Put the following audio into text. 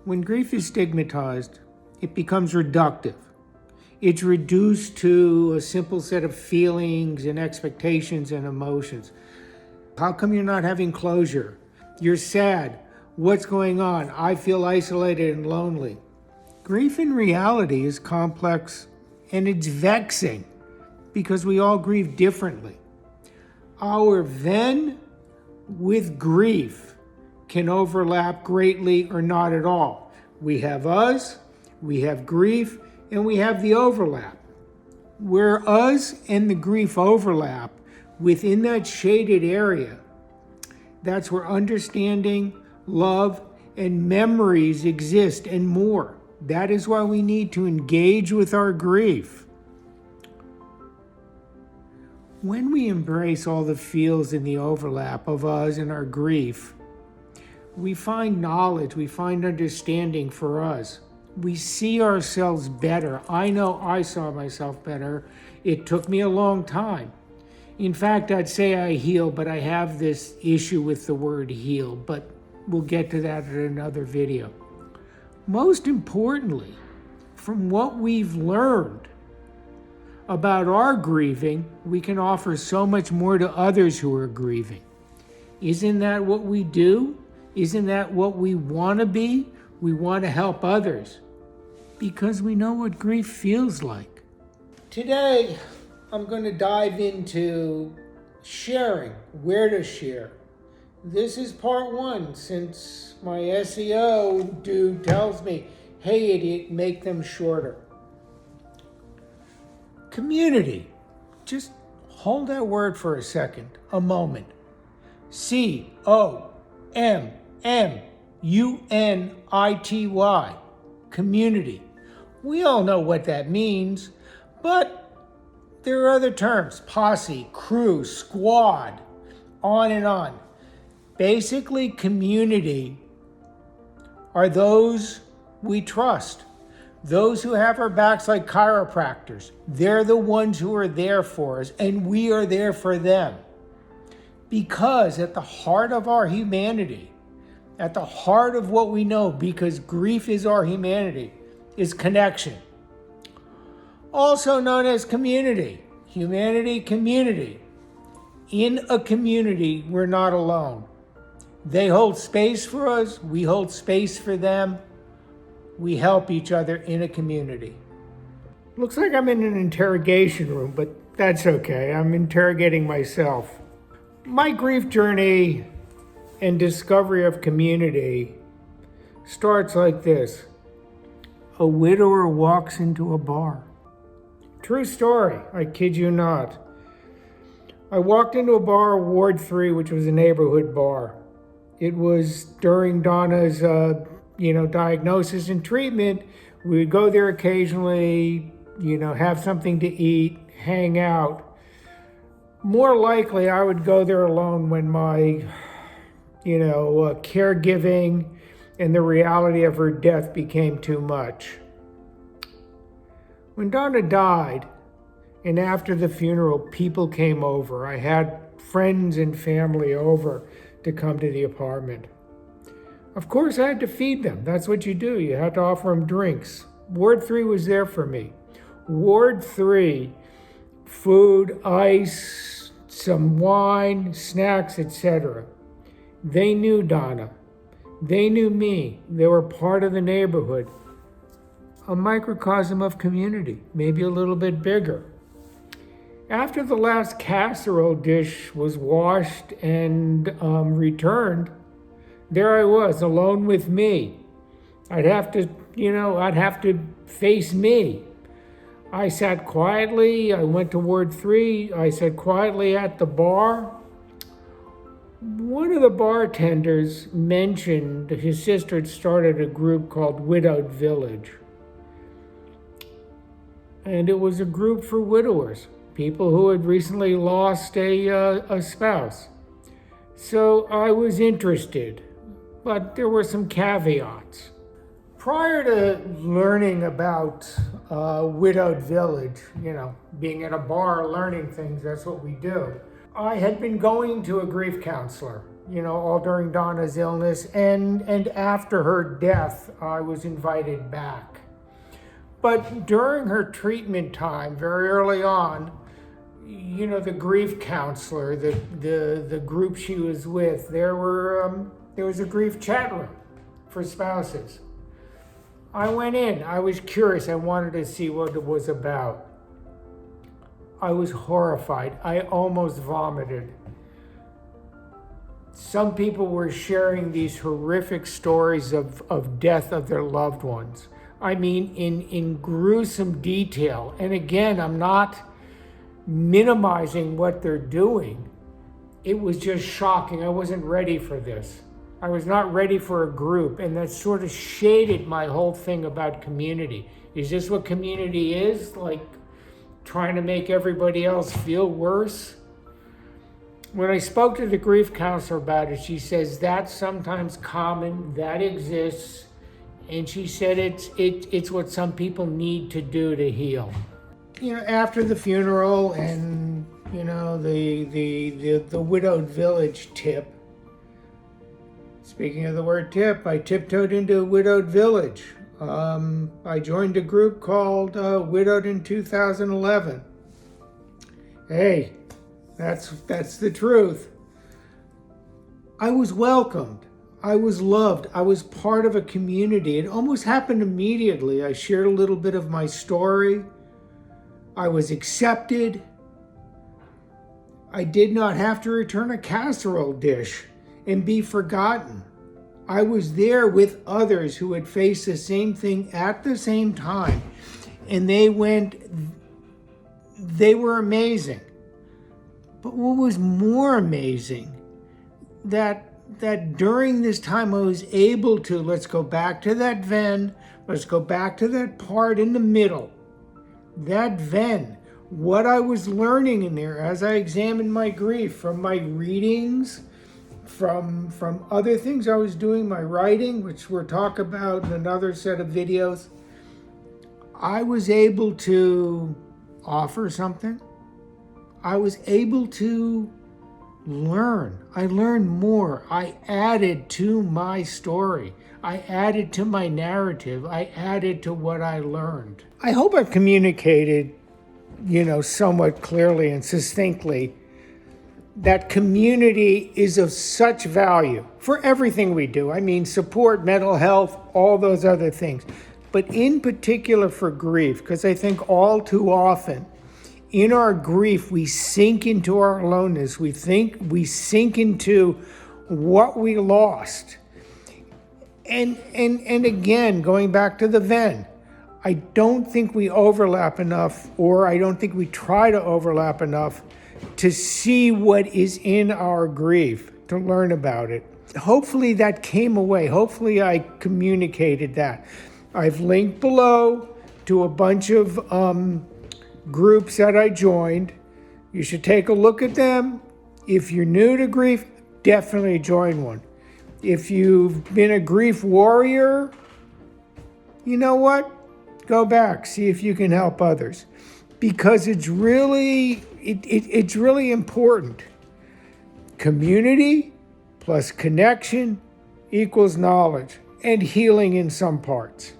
When grief is stigmatized, it becomes reductive. It's reduced to a simple set of feelings and expectations and emotions. How come you're not having closure? You're sad. What's going on? I feel isolated and lonely. Grief in reality is complex and it's vexing because we all grieve differently. Our Venn with grief can overlap greatly or not at all. We have us, we have grief, and we have the overlap. Where us and the grief overlap within that shaded area, that's where understanding, love, and memories exist and more. That is why we need to engage with our grief. When we embrace all the feels in the overlap of us and our grief, we find knowledge, we find understanding for us. We see ourselves better. I know I saw myself better. It took me a long time. In fact, I'd say I heal, but I have this issue with the word heal, but we'll get to that in another video. Most importantly, from what we've learned about our grieving, we can offer so much more to others who are grieving. Isn't that what we do? Isn't that what we want to be? We want to help others because we know what grief feels like. Today, I'm going to dive into sharing, where to share. This is part one, since my SEO dude tells me, hey idiot, make them shorter. Community. Just hold that word for a second, a moment. COMMUNITY. Community. We all know what that means, but there are other terms. Posse, crew, squad, on and on. Basically, community are those we trust. Those who have our backs like chiropractors. They're the ones who are there for us, and we are there for them. Because at the heart of our humanity, at the heart of what we know, because grief is our humanity, is connection. Also known as community. Humanity, community. In a community, we're not alone. They hold space for us, we hold space for them. We help each other in a community. Looks like I'm in an interrogation room, but that's okay. I'm interrogating myself. My grief journey and discovery of community starts like this. A widower walks into a bar. True story, I kid you not. I walked into a bar, Ward 3, which was a neighborhood bar. It was during Donna's diagnosis and treatment. We would go there occasionally, have something to eat, hang out. More likely, I would go there alone when my, caregiving and the reality of her death became too much. When Donna died, and after the funeral, people came over. I had friends and family over to come to the apartment. Of course, I had to feed them. That's what you do. You had to offer them drinks. Ward 3 was there for me. Ward 3, food, ice, some wine, snacks, etc. They knew Donna. They knew me. They were part of the neighborhood. A microcosm of community, maybe a little bit bigger. After the last casserole dish was washed and returned, there I was, alone with me. I'd have to face me. I sat quietly, I went to Ward 3, I sat quietly at the bar. One of the bartenders mentioned his sister had started a group called Widowed Village. And it was a group for widowers, people who had recently lost a spouse. So I was interested, but there were some caveats. Prior to learning about Widowed Village, being at a bar, learning things, that's what we do. I had been going to a grief counselor all during Donna's illness, and after her death, I was invited back. But during her treatment time, very early on, the grief counselor, the group she was with, there was a grief chat room for spouses. I went in. I was curious. I wanted to see what it was about. I was horrified. I almost vomited. Some people were sharing these horrific stories of death of their loved ones. I mean, in gruesome detail. And again, I'm not minimizing what they're doing. It was just shocking. I wasn't ready for this. I was not ready for a group, and that sort of shaded my whole thing about community. Is this what community is? Like trying to make everybody else feel worse? When I spoke to the grief counselor about it, she says that's sometimes common, that exists, and she said it's what some people need to do to heal. After the funeral and the widowed village tip. Speaking of the word tip, I tiptoed into a widowed village. I joined a group called Widowed in 2011. Hey, that's the truth. I was welcomed. I was loved. I was part of a community. It almost happened immediately. I shared a little bit of my story. I was accepted. I did not have to return a casserole dish and be forgotten. I was there with others who had faced the same thing at the same time, and they were amazing. But what was more amazing, that during this time I was able to, let's go back to that Venn, let's go back to that part in the middle, that Venn, what I was learning in there as I examined my grief from my readings, from other things I was doing, my writing, which we'll talk about in another set of videos. I was able to offer something. I was able to learn. I learned more. I added to my story. I added to my narrative. I added to what I learned. I hope I've communicated, somewhat clearly and succinctly that community is of such value for everything we do. I mean, support, mental health, all those other things. But in particular for grief, because I think all too often in our grief, we sink into our aloneness. We sink into what we lost. And again, going back to the Venn, I don't think we overlap enough, or I don't think we try to overlap enough to see what is in our grief, to learn about it. Hopefully that came away. Hopefully I communicated that. I've linked below to a bunch of groups that I joined. You should take a look at them. If you're new to grief, definitely join one. If you've been a grief warrior, you know what? Go back, see if you can help others. Because it's really important. Community plus connection equals knowledge and healing in some parts.